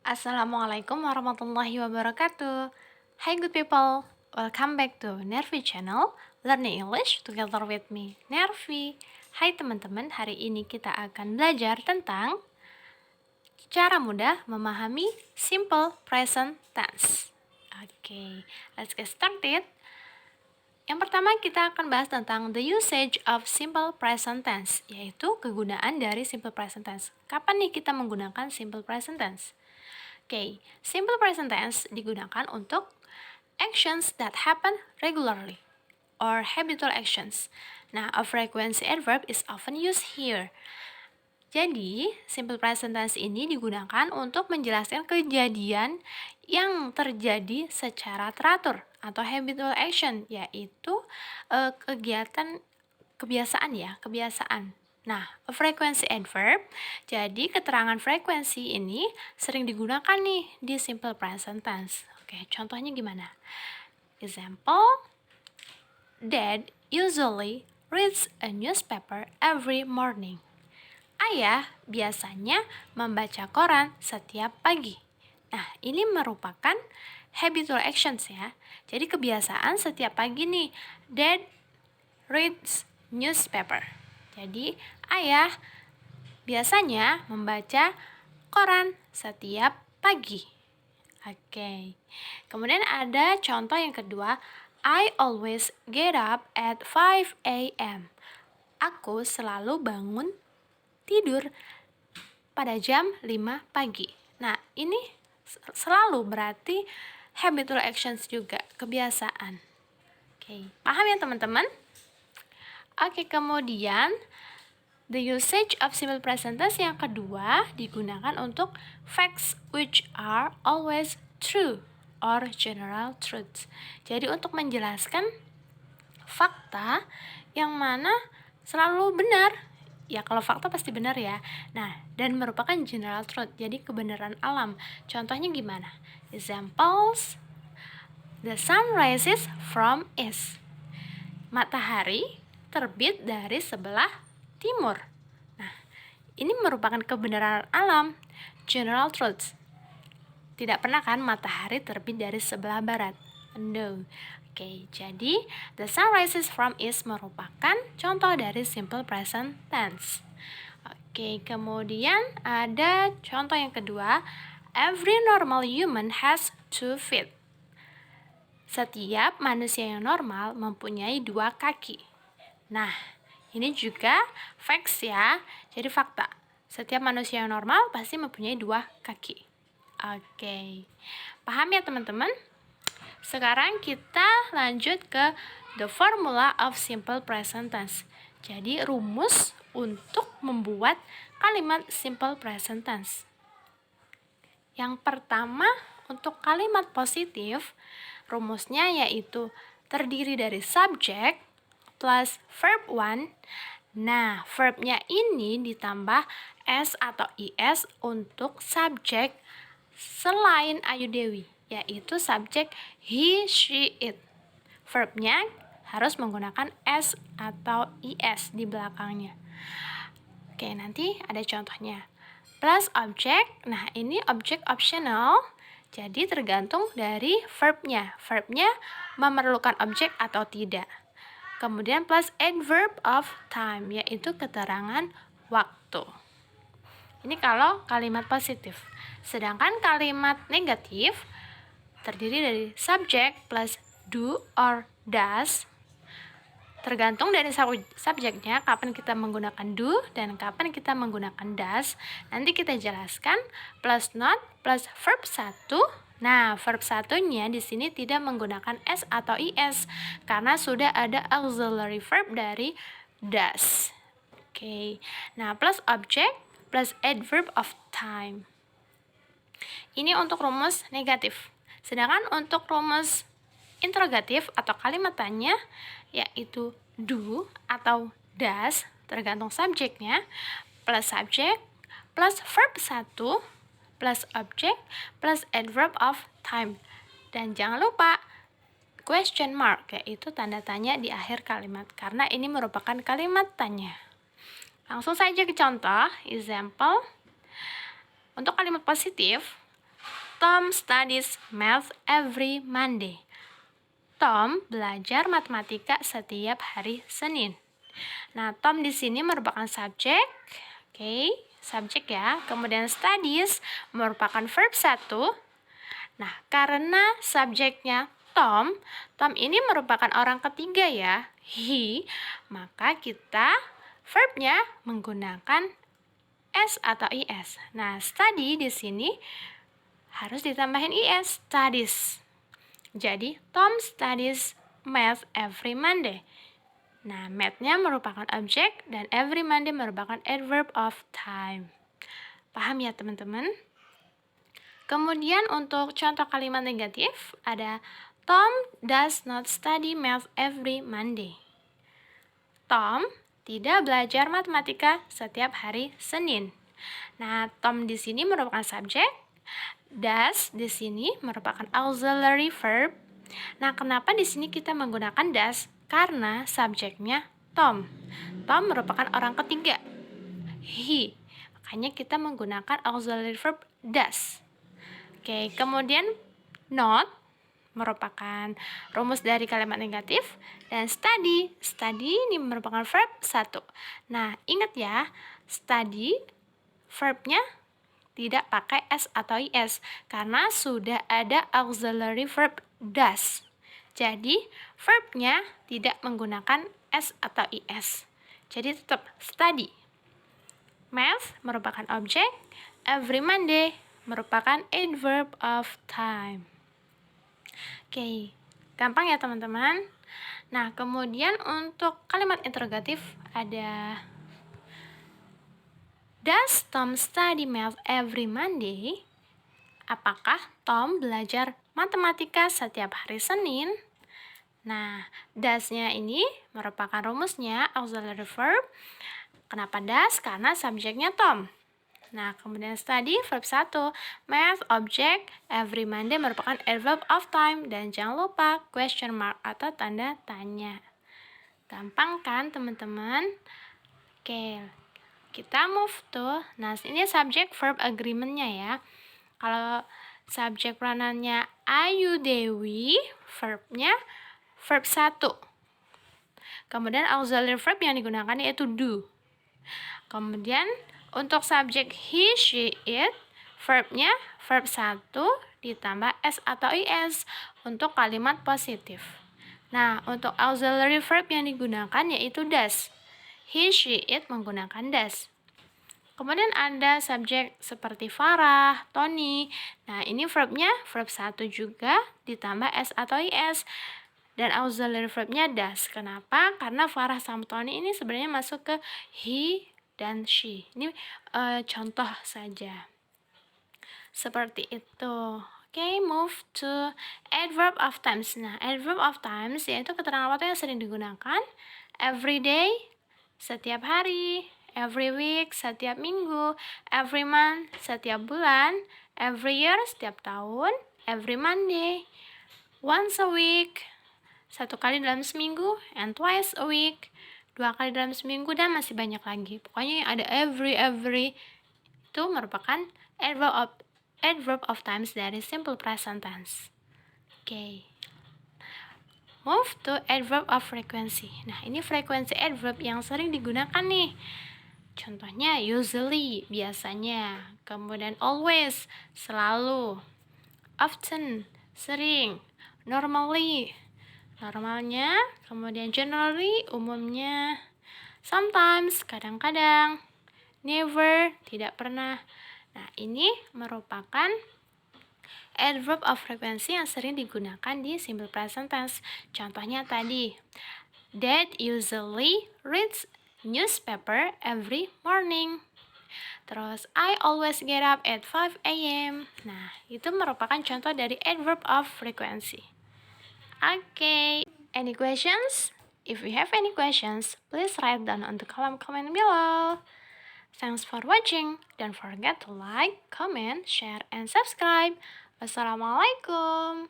Assalamualaikum warahmatullahi wabarakatuh. Hi good people, welcome back to Nervi Channel, Learning English together with me, Nervi. Hai teman-teman, hari ini kita akan belajar tentang cara mudah memahami simple present tense. Oke, let's get started. Yang pertama kita akan bahas tentang the usage of simple present tense, yaitu kegunaan dari simple present tense. Kapan nih kita menggunakan simple present tense? Oke, simple present tense digunakan untuk actions that happen regularly or habitual actions. Nah, a frequency adverb is often used here. Jadi, simple present tense ini digunakan untuk menjelaskan kejadian yang terjadi secara teratur atau habitual action, yaitu kegiatan kebiasaan. Nah, a frequency adverb, jadi keterangan frekuensi ini sering digunakan nih di simple present tense. Oke, contohnya gimana? Example, Dad usually reads a newspaper every morning. Ayah biasanya membaca koran setiap pagi. Nah, ini merupakan habitual actions ya. Jadi kebiasaan setiap pagi nih, Dad reads newspaper. Jadi, ayah biasanya membaca koran setiap pagi. Oke. Kemudian ada contoh yang kedua, I always get up at 5 a.m. Aku selalu bangun tidur pada jam 5 pagi. Nah, ini selalu berarti habitual actions juga, kebiasaan. Oke, paham ya teman-teman? Oke, kemudian the usage of simple present tense yang kedua digunakan untuk facts which are always true or general truths. Jadi untuk menjelaskan fakta yang mana selalu benar. Ya, kalau fakta pasti benar ya. Nah, dan merupakan general truth, jadi kebenaran alam. Contohnya gimana? Examples, the sun rises from east. Matahari terbit dari sebelah timur. Nah, ini merupakan kebenaran alam, general truth. Tidak pernah kan matahari terbit dari sebelah barat? No. Oke, jadi the sun rises from east merupakan contoh dari simple present tense. Oke, kemudian ada contoh yang kedua, every normal human has 2 feet. Setiap manusia yang normal mempunyai 2 kaki. Nah, ini juga facts ya, jadi fakta. Setiap manusia yang normal pasti mempunyai 2 kaki. Oke, paham ya teman-teman? Sekarang kita lanjut ke the formula of simple present tense. Jadi rumus untuk membuat kalimat simple present tense. Yang pertama, untuk kalimat positif, rumusnya yaitu terdiri dari subject plus verb 1. Nah, verbnya ini ditambah s atau is untuk subjek selain Ayu Dewi, yaitu subjek he, she, it. Verbnya harus menggunakan s atau is di belakangnya. Oke, nanti ada contohnya. Plus object, nah ini object optional, jadi tergantung dari verbnya. Verbnya memerlukan objek atau tidak. Kemudian plus adverb of time, yaitu keterangan waktu. Ini kalau kalimat positif. Sedangkan kalimat negatif terdiri dari subject plus do or does. Tergantung dari subjeknya, kapan kita menggunakan do dan kapan kita menggunakan does. Nanti kita jelaskan plus not plus verb 1. Nah, verb satunya di sini tidak menggunakan s atau is karena sudah ada auxiliary verb dari does. Oke. Nah, plus object plus adverb of time. Ini untuk rumus negatif. Sedangkan untuk rumus interrogatif atau kalimat tanya, yaitu do atau does, tergantung subjeknya, plus subject, plus verb 1, plus object, plus adverb of time. Dan jangan lupa question mark, yaitu tanda tanya di akhir kalimat, karena ini merupakan kalimat tanya. Langsung saja ke contoh, example. Untuk kalimat positif, Tom studies math every Monday. Tom belajar matematika setiap hari Senin. Nah, Tom di sini merupakan subjek. Oke, subjek ya. Kemudian studies merupakan verb 1. Nah, karena subjeknya Tom, Tom ini merupakan orang ketiga ya, he, maka kita verbnya menggunakan s atau is. Nah, study di sini harus ditambahin is, studies. Jadi, Tom studies math every Monday. Nah, math-nya merupakan objek dan every Monday merupakan adverb of time. Paham ya teman-teman? Kemudian untuk contoh kalimat negatif ada Tom does not study math every Monday. Tom tidak belajar matematika setiap hari Senin. Nah, Tom di sini merupakan subjek. Does di sini merupakan auxiliary verb. Nah, kenapa di sini kita menggunakan does? Karena subjeknya Tom. Tom merupakan orang ketiga. He. Makanya kita menggunakan auxiliary verb does. Oke, kemudian not merupakan rumus dari kalimat negatif dan study. Study ini merupakan verb 1. Nah, ingat ya, study verbnya tidak pakai s atau is karena sudah ada auxiliary verb does. Jadi, verbnya tidak menggunakan s atau is. Jadi tetap study. Math merupakan objek, every Monday merupakan adverb of time. Oke, gampang ya teman-teman. Nah, kemudian untuk kalimat interrogatif ada Does Tom study math every Monday? Apakah Tom belajar matematika setiap hari Senin? Nah, does-nya ini merupakan rumusnya auxiliary verb. Kenapa does? Karena subjeknya Tom. Nah, kemudian study verb 1, math object, every Monday merupakan adverb of time, dan jangan lupa question mark atau tanda tanya. Gampang kan teman-teman? Oke, kita move to, nah ini subject verb agreement-nya ya. Kalau subjek peranan-nya Ayu Dewi, verbnya verb 1. Kemudian auxiliary verb yang digunakan yaitu do. Kemudian untuk subjek he, she, it, verbnya verb 1 ditambah s atau is untuk kalimat positif. Nah, untuk auxiliary verb yang digunakan yaitu does. He, she, it menggunakan does. Kemudian ada subjek seperti Farah, Tony. Nah, ini verbnya verb 1 juga ditambah s atau is. Dan auxiliary verbnya does. Kenapa? Karena Farah sama Tony ini sebenarnya masuk ke he dan she. Ini contoh saja. Seperti itu. Oke, move to adverb of times. Nah, adverb of times yaitu keterangan waktu yang sering digunakan. Every day, setiap hari. Every week, setiap minggu. Every month, setiap bulan. Every year, setiap tahun. Every Monday, once a week, satu kali dalam seminggu, and twice a week, 2 kali dalam seminggu, dan masih banyak lagi. Pokoknya yang ada every itu merupakan adverb of times dari simple present tense. Oke. Move to adverb of frequency. Nah, ini frekuensi adverb yang sering digunakan nih. Contohnya usually, biasanya. Kemudian always, selalu. Often, sering. Normally, normalnya. Kemudian generally, umumnya. Sometimes, kadang-kadang. Never, tidak pernah. Nah, ini merupakan adverb of frequency yang sering digunakan di simple present tense. Contohnya tadi, Dad usually reads newspaper every morning. Terus, I always get up at 5 a.m. Nah, itu merupakan contoh dari adverb of frequency. Okay, any questions? If you have any questions, please write down on the column comment below. Thanks for watching. Don't forget to like, comment, share, and subscribe. Wassalamualaikum.